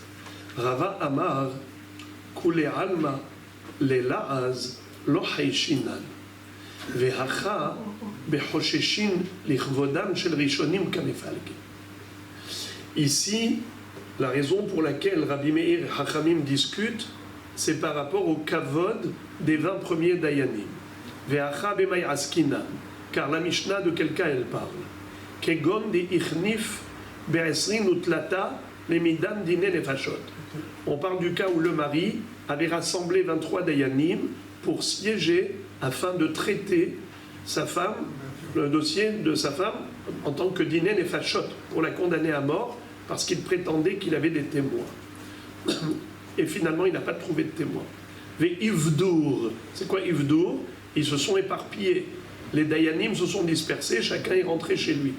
Rava Amar, Kule Alma, Le Laaz, Lo Haishinan, Vehacha, Behosheshin, Lichvodam, Shel Rishonim, Kamefalge. Ici, la raison pour laquelle Rabbi Meir et Hachamim discutent, c'est par rapport au kavod des 20 premiers dayanim. Ve'acha b'may askinan, car la Mishnah de quel cas elle parle. Kegon de ichnif be'esrin utlata lemidan dine nefashot. On parle du cas où le mari avait rassemblé 23 dayanim pour siéger afin de traiter sa femme, le dossier de sa femme en tant que dine nefashot, pour la condamner à mort parce qu'il prétendait qu'il avait des témoins. Et finalement, il n'a pas trouvé de témoins. Ve Ivdour, c'est quoi Ivdour? Ils se sont éparpillés. Les dayanim se sont dispersés, chacun est rentré chez lui.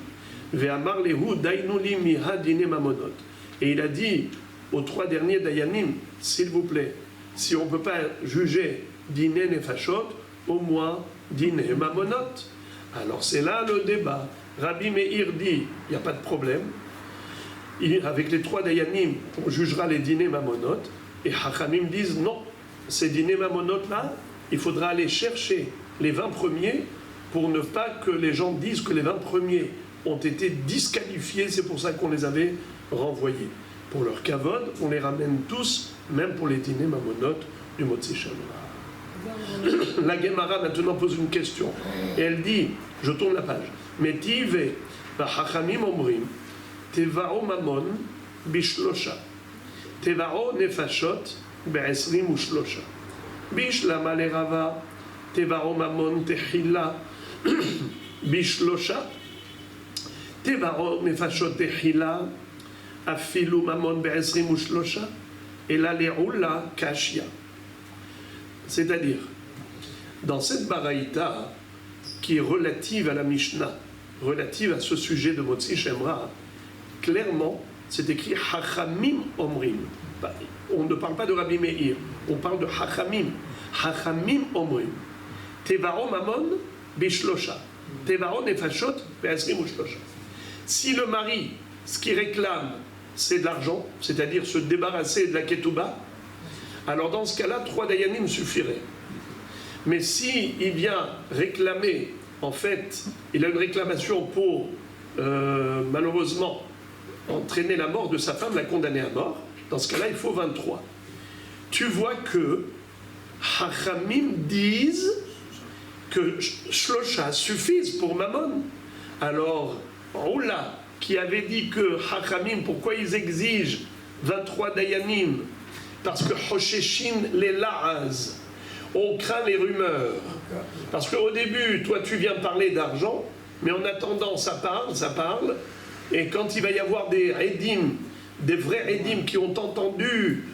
Ve Amar lehu dainuli miha dine mamonot. Et il a dit aux 3 derniers dayanim, s'il vous plaît, si on ne peut pas juger dine nefashot, au moins Diné Mamonot. Alors c'est là le débat. Rabbi Meir dit, il n'y a pas de problème. Avec les 3 Dayanim, on jugera les dîners Mamonot. Et Hachamim disent non, ces dîners Mamonot là, il faudra aller chercher les 20 premiers pour ne pas que les gens disent que les 20 premiers ont été disqualifiés, c'est pour ça qu'on les avait renvoyés. Pour leur kavod, on les ramène tous, même pour les dîners Mamonot du Motzi Shabbat. La Gemara maintenant pose une question. Et elle dit, je tourne la page, Metive, Hachamim Omrim, Tevao Mamon, Bishlosha, Tevao Nefashot, Be'esrim Ushlosha, Bishlama Lerava, Tevao Mamon Tehila, Bishlosha, Tevao Nefashot Tehila, Afilu Mamon Be'esrim Ushlosha, et la Le'ula Kashia. C'est-à-dire, dans cette baraïta qui est relative à la Mishnah, relative à ce sujet de Motzi Shemra, clairement, c'est écrit Hachamim Omrim. On ne parle pas de Rabbi Meir, on parle de Hachamim. Hachamim Omrim. Tevaro Mamon Bishlosha. Tevaro Nefashot Be'esrim Ushlosha. Si le mari, ce qu'il réclame, c'est de l'argent, c'est-à-dire se débarrasser de la ketouba, alors dans ce cas-là, 3 dayanim suffiraient. Mais si il vient réclamer, en fait, il a une réclamation pour, malheureusement, entraîner la mort de sa femme, la condamner à mort, dans ce cas-là, il faut 23. Tu vois que Hachamim disent que Shlosha suffisent pour Mammon. Alors, Oula, qui avait dit que Hachamim, pourquoi ils exigent 23 dayanim? Parce que Hosheshin les la'az, on craint les rumeurs. Parce qu'au début, toi tu viens parler d'argent, mais en attendant ça parle, et quand il va y avoir des edim, des vrais edim qui ont entendu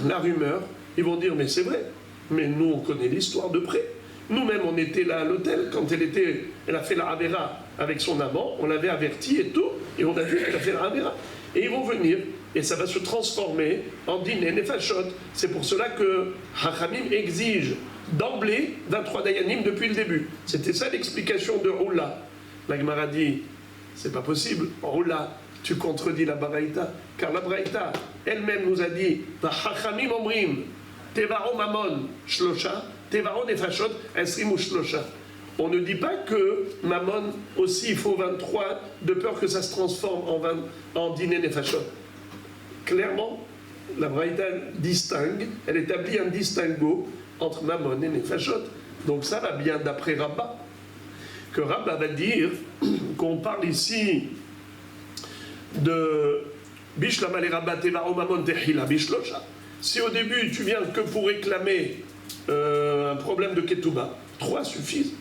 la rumeur, ils vont dire mais c'est vrai, mais nous on connaît l'histoire de près. Nous-mêmes on était là à l'hôtel, quand elle a fait la Avera avec son amant, on l'avait averti et tout, et on a vu qu'elle a fait la Avera. Et ils vont venir, et ça va se transformer en dîner nefashot. C'est pour cela que Hachamim exige d'emblée 23 dayanim depuis le début. C'était ça l'explication de Oula. La Gemara dit, c'est pas possible, Oula, tu contredis la Baraïta, car la Baraïta elle-même nous a dit, Hachamim omrim, Tevaro mamon shlosha, Tevaro nefashot, esrim ou shlosha. On ne dit pas que Mammon aussi il faut 23 de peur que ça se transforme en dîner nefashot. Clairement, la Braïta distingue, elle établit un distinguo entre Mammon et nefashot. Donc ça va bien d'après Rabba. Que Rabba va dire qu'on parle ici de Bishlama le Rabba Tevaro Mammon Tehila Bishlosha. Si au début tu viens que pour réclamer un problème de Ketouba, 3 suffisent.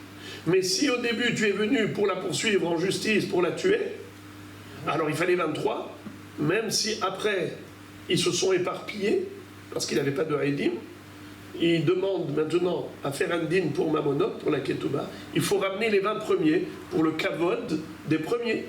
Mais si au début tu es venu pour la poursuivre en justice, pour la tuer, alors il fallait 23, même si après ils se sont éparpillés, parce qu'il n'avait pas de Haïdim, ils demandent maintenant à faire un din pour Mamonot, pour la Ketouba, il faut ramener les 20 premiers pour le kavod des premiers.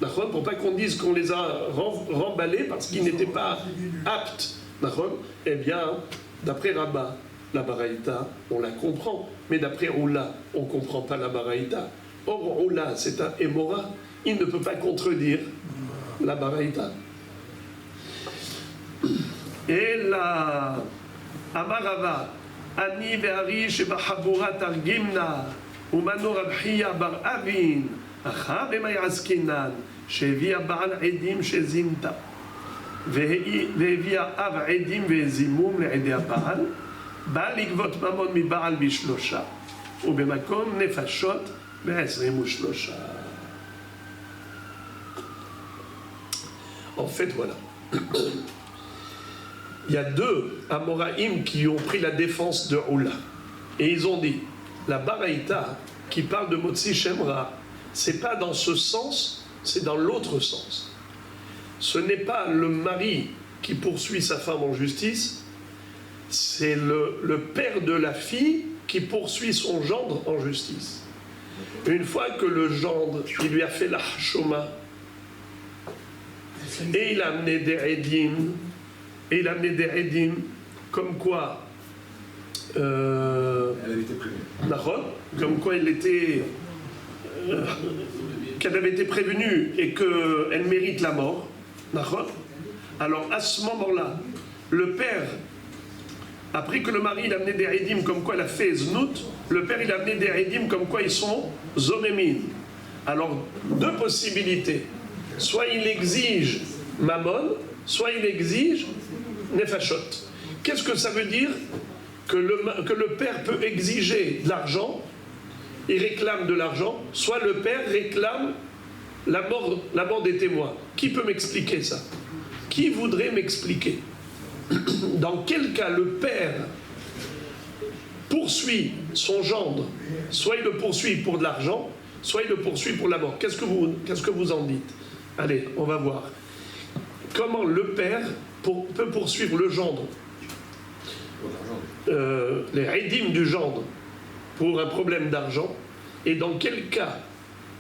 D'accord ? Pour pas qu'on dise qu'on les a remballés parce qu'ils n'étaient pas aptes. D'accord ? Eh bien, d'après Rabba, la Baraïta, on la comprend, mais d'après Oula, on ne comprend pas la Baraïta. Or, Oula, c'est un Émora, il ne peut pas contredire la Baraïta. Et la Amarava, Ani ve'ari sheba habura targimna, umano rabhiya bar avin, acha b'may askinan, sheviya ba'al edim shezinta, ve'evia av edim ve'zimum le'edei ba'al, בא לגבות ממון מבעל בשלושה, ובמקום נפשות ב23. En fait, voilà. Il y a 2 Amoraïm qui ont pris la défense de Oula. Et ils ont dit, la Baraïta qui parle de Motzi Shemra, c'est pas dans ce sens, c'est dans l'autre sens. Ce n'est pas le mari qui poursuit sa femme en justice, c'est le père de la fille qui poursuit son gendre en justice. Une fois que le gendre, il lui a fait la hashoma, et il a amené des edim, comme quoi Elle avait été prévenue. Comme quoi elle était... qu'elle avait été prévenue et qu'elle mérite la mort. Alors à ce moment-là, le père, après que le mari il a amené des rédimes comme quoi elle a fait znout, le père il a amené des rédimes comme quoi ils sont zomémines. Alors deux possibilités. Soit il exige mammon, soit il exige nefashot. Qu'est-ce que ça veut dire que le père peut exiger de l'argent, il réclame de l'argent, soit le père réclame la mort des témoins. Qui peut m'expliquer ça? Qui voudrait m'expliquer? Dans quel cas le père poursuit son gendre, soit il le poursuit pour de l'argent, soit il le poursuit pour la mort? Qu'est-ce que vous en dites? Allez, on va voir. Comment le père peut poursuivre le gendre, les rédimes du gendre, pour un problème d'argent, et dans quel cas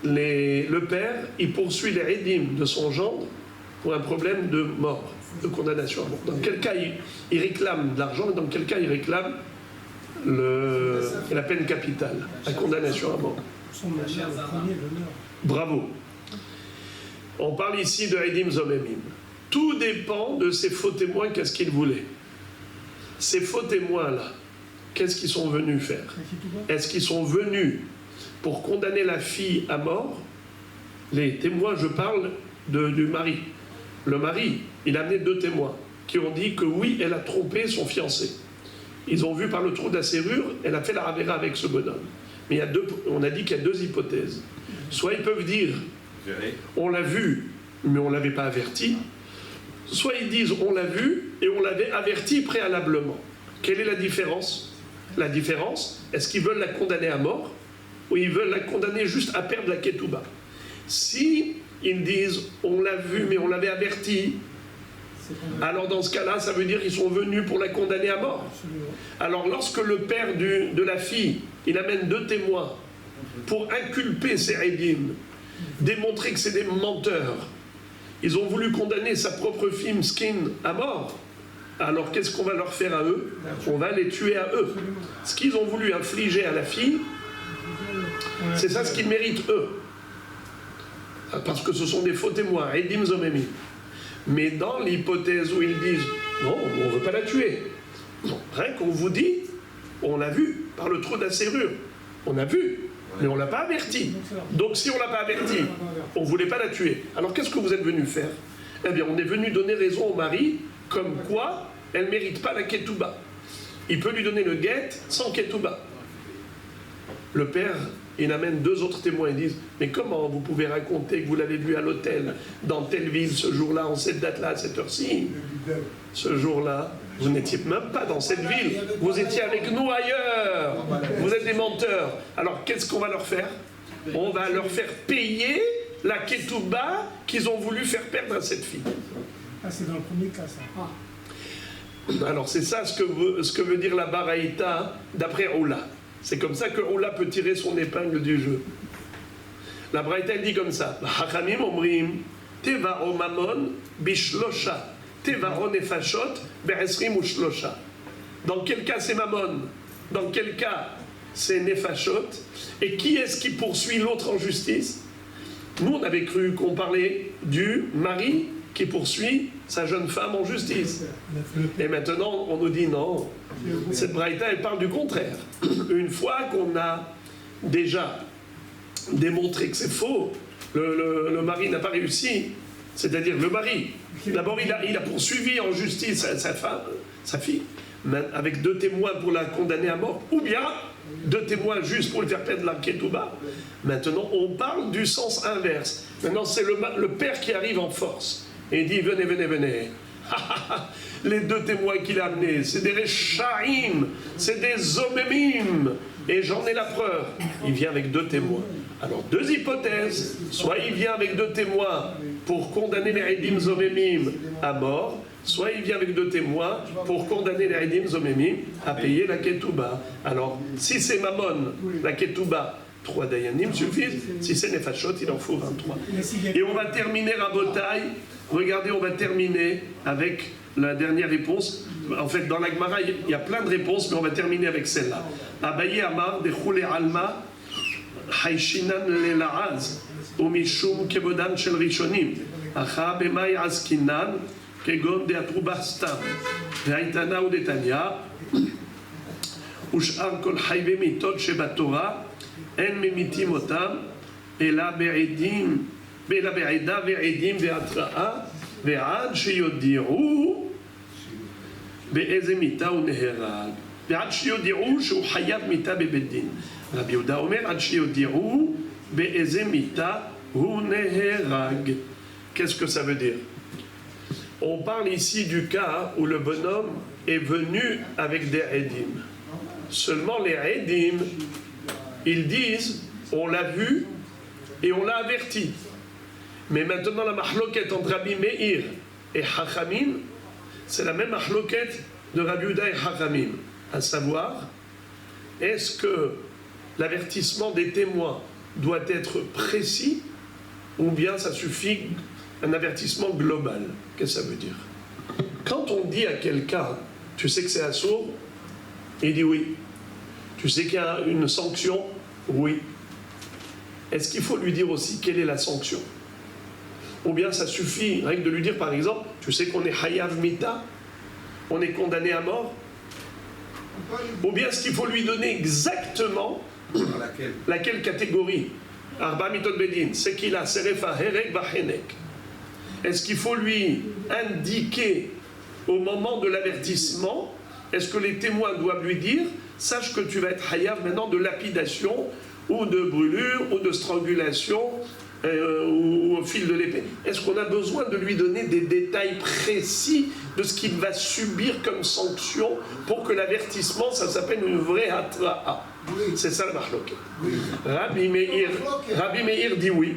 le père il poursuit les rédimes de son gendre pour un problème de mort, de condamnation à mort? Dans quel cas il réclame de l'argent et dans quel cas il réclame la peine capitale, la condamnation à mort? Bravo. On parle ici de rédim zomemim. Tout dépend de ces faux témoins, qu'est-ce qu'ils voulaient. Ces faux témoins-là, qu'est-ce qu'ils sont venus faire? Est-ce qu'ils sont venus pour condamner la fille à mort? Les témoins, je parle du mari. Le mari, il a amené deux témoins qui ont dit que oui, elle a trompé son fiancé. Ils ont vu par le trou de la serrure, elle a fait la ravéra avec ce bonhomme. Mais on a dit qu'il y a deux hypothèses. Soit ils peuvent dire, on l'a vu, mais on ne l'avait pas averti. Soit ils disent, on l'a vu et on l'avait averti préalablement. Quelle est la différence? La différence, est-ce qu'ils veulent la condamner à mort ou ils veulent la condamner juste à perdre la ketouba? Si ils disent, on l'a vu mais on l'avait averti, alors dans ce cas-là, ça veut dire qu'ils sont venus pour la condamner à mort. Alors lorsque le père de la fille, il amène deux témoins pour inculper ces rédimes, démontrer que c'est des menteurs, ils ont voulu condamner sa propre fille Mskin à mort. Alors qu'est-ce qu'on va leur faire à eux? On va les tuer à eux. Ce qu'ils ont voulu infliger à la fille, c'est ça ce qu'ils méritent eux. Parce que ce sont des faux témoins, rédim zomemim. Mais dans l'hypothèse où ils disent non, on ne veut pas la tuer. Non, rien qu'on vous dit, on l'a vu par le trou de la serrure. On a vu, mais on ne l'a pas averti. Donc si on ne l'a pas averti, on ne voulait pas la tuer. Alors qu'est-ce que vous êtes venu faire? Eh bien, on est venu donner raison au mari, comme quoi elle ne mérite pas la ketouba. Il peut lui donner le guet sans ketouba. Le père, il amène deux autres témoins et disent mais comment vous pouvez raconter que vous l'avez vu à l'hôtel dans telle ville ce jour-là, en cette date-là, à cette heure-ci? Ce jour-là, vous n'étiez même pas dans cette ville, vous étiez avec nous ailleurs. Vous êtes des menteurs. Alors qu'est-ce qu'on va leur faire? On va leur faire payer la ketouba qu'ils ont voulu faire perdre à cette fille. Ah, c'est dans le premier cas, ça. Alors c'est ça ce que veut dire la baraïta d'après Oula. C'est comme ça que Oula peut tirer son épingle du jeu. La baraïta elle dit comme ça: Hachamim omrim tevaro mamon bishlosha tevaro nefashot be'esrim ushlosha. Dans quel cas c'est mamon? Dans quel cas c'est nefashot? Et qui est-ce qui poursuit l'autre en justice? Nous on avait cru qu'on parlait du mari qui poursuit sa jeune femme en justice. Et maintenant, on nous dit non. Cette braïta, elle parle du contraire. Une fois qu'on a déjà démontré que c'est faux, le mari n'a pas réussi, c'est-à-dire le mari, d'abord il a poursuivi en justice sa femme, sa fille, avec deux témoins pour la condamner à mort, ou bien deux témoins juste pour le faire perdre la ketouba. Maintenant, on parle du sens inverse. Maintenant, c'est le père qui arrive en force. Et il dit, venez, venez, venez. Les deux témoins qu'il a amenés, c'est des Rechaim, c'est des Zomemim. Et j'en ai la preuve. Il vient avec deux témoins. Alors, deux hypothèses. Soit il vient avec deux témoins pour condamner les Redim Zomemim à mort, soit il vient avec deux témoins pour condamner les Redim Zomemim à payer la ketouba. Alors, si c'est Mammon, la ketouba, 3 dayanim suffisent. Si c'est Nefashot, il en faut 23. Et on va terminer à Botaï Regardez, on va terminer avec la dernière réponse. En fait, dans la Gemara, il y a plein de réponses, mais on va terminer avec celle-là. Abaye Amar, Dechule Alma, Haishinan Lela'az, Umishum Kebodan Shel Rishonim, Acha Bemai Askinan, Kegon de Atrubastam, Ve'aitana ou Detania, Ushar Kol Haybe Mitot Shebatora, En Memitim Otam, Ela Be'edim, Bela Be'eda Ve'edim Ve'atra'a, Ve'ad Sheyodi'u, Be'eze Mita ou Neherag. ועד שיודיעו שהוא חייב מיתה בבית דין. רבי יהודה אומר, עד שיודיעו באיזה מיתה הוא נהרג. Qu'est-ce que ça veut dire? On parle ici du cas où le bonhomme est venu avec des édim. Seulement les édim, ils disent, on l'a vu et on l'a averti. Mais maintenant la mahloket entre Rabbi Meir et Chachamim, c'est la même mahloket de Rabbi Yehuda et Chachamim. À savoir, est-ce que l'avertissement des témoins doit être précis ou bien ça suffit un avertissement global? Qu'est-ce que ça veut dire? Quand on dit à quelqu'un, tu sais que c'est assourd, il dit oui. Tu sais qu'il y a une sanction? Oui. Est-ce qu'il faut lui dire aussi quelle est la sanction? Ou bien ça suffit rien que de lui dire par exemple, tu sais qu'on est hayav mita, on est condamné à mort? Ou bien est-ce qu'il faut lui donner exactement laquelle catégorie? Arba mitot bedin, c'est qu'il a serefa herek vahenek. Est-ce qu'il faut lui indiquer au moment de l'avertissement, est-ce que les témoins doivent lui dire, sache que tu vas être hayav maintenant de lapidation ou de brûlure ou de strangulation ou au fil de l'épée? Est-ce qu'on a besoin de lui donner des détails précis de ce qu'il va subir comme sanction pour que l'avertissement, ça s'appelle une vraie hatra'a? C'est ça le mahloket. Rabbi Meir dit oui.